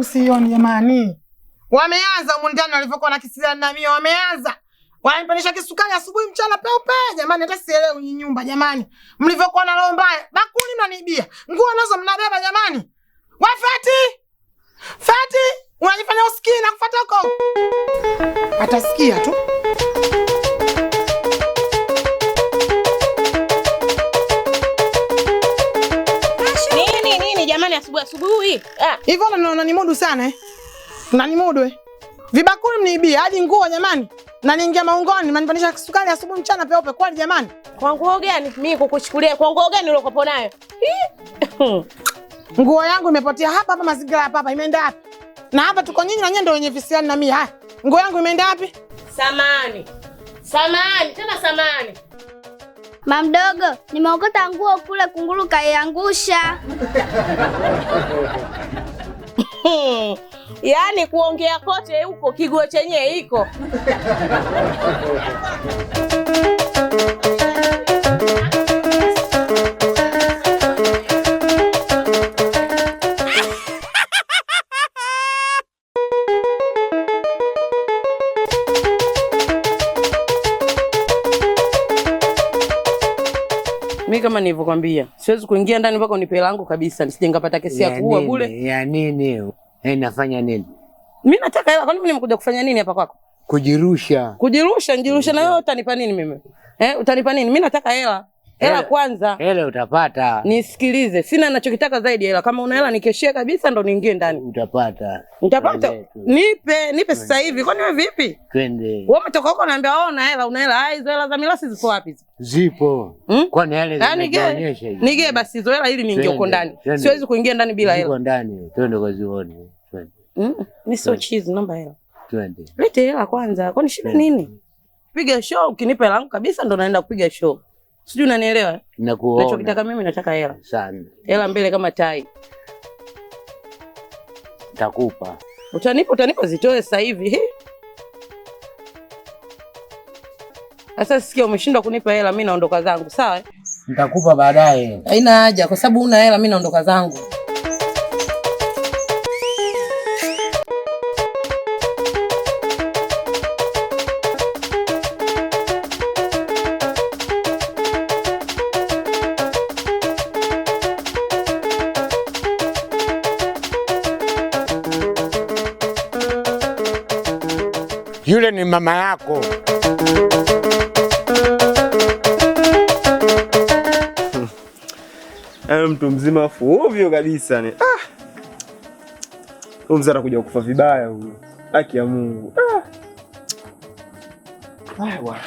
Sioni jamani. Wameanza huko ndani walivyokuwa na kisizana na mimi wameanza. Wananipandisha kisukari asubuhi mchana peupe jamani hata sielewi ni nyumba jamani. Mlivyokuwa na roho mbaya, bakuli mnanibia. Nguo nazo mnabeba jamani. Wafati! Fati, unajifanya usikii na kufuata huko. Atasikia tu. Jamani asubuhi. Hivyo unanimudu sana Unanimudu Vibakuli mniibia hadi nguo jamani. Na niingia maungoni, manipandisha kisukari asubuhi mchana peupe kwani jamani. Kwa nguo gani mimi kukuchukulia? Kwa nguo gani ulikopo nayo? Nguo yangu imepotea hapa mazingira hapa imeenda wapi? Na hapa tuko nyinyi na nyinyi ndio wenye visiani na mimi. Haya. Nguo yangu imeenda wapi? Samani. Tena samani. Mamdogo, nimeokota nguo kule kunguru kaiangusha. Yaani kuongea kote huko kiguo chenye iko. Mimi kama nilivyokuambia, siwezi kuingia ndani mpaka unipe langu kabisa, nisije ngapata kesi ya kuua bure. Ya nini? Nafanya nini? Mimi nataka hela. Kwani mimi nimekuja kufanya nini hapa kwako? Kujirusha. Njirusha na wewe utanipa nini mimi? Utanipa nini? Mimi nataka hela. Hela kwanza. Hela utapata. Nisikilize, sina ninachokitaka zaidi hela. Kama una hela nikeshie kabisa ndo niingie ndani. Utapata. Nipe sasa hivi. Kwani wewe vipi? Twende. Wewe umetoka huko naambia una hela. Hizo hela za mirasi ziko wapi? Zipo. Kwani hela zinaonyesha hizo. Nige basi hizo hela ili niingie huko ndani. Siwezi kuingia ndani bila hela. Huko ndani. Twende kazione. Twende. Mimi sio cheese, naomba hela. Twende. Lete hela kwanza. Kwani shida nini? Piga show, ukinipa hela yangu kabisa ndo naenda kupiga show. Sijui unanielewa? Nakuona. Nachokitaka mimi nataka hela. Sana. Hela mbele kama tai. Nitakupa. Utanipa zitoe sasa hivi. Sasa sikia umeshindwa kunipa hela mimi naondoka zangu, sawa? Nitakupa baadaye. Haina haja kwa sababu una hela mimi naondoka zangu. Yule ni mama yako. Mtu mzima ovyo kabisa ni. Huyu mzee anakuja kufa vibaya huyu. Haki ya Mungu. Bwana.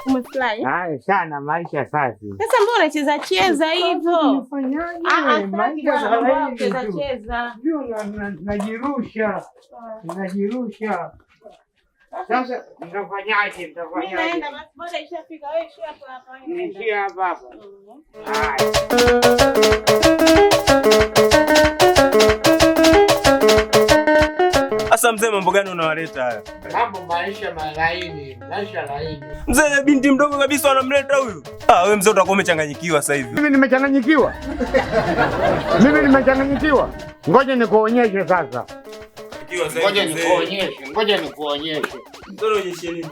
Umefurahi? Sana maisha safi. Sasa mbona cheza hivyo? Maisha cheza. Ndio najirusha. Sasa mtafanyaje? Mimi naenda basi bora ishafika wewe ishia hapa. Ishia hapa. Sasa mzee, mambo gani unawaleta haya? Mambo maisha laini. Mzee, binti mdogo kabisa wanamleta huyu. Wewe mzee utakuwa umechanganyikiwa sasa hivi. Mimi nimechanganyikiwa. Ngoja nikuonyeshe sasa. Ngoja nikuonyeshe. Ndio onyeshe nini?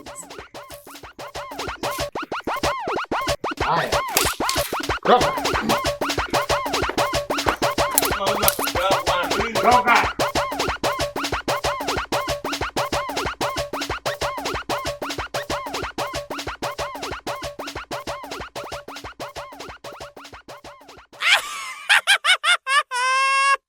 Haya. Toka. Toka.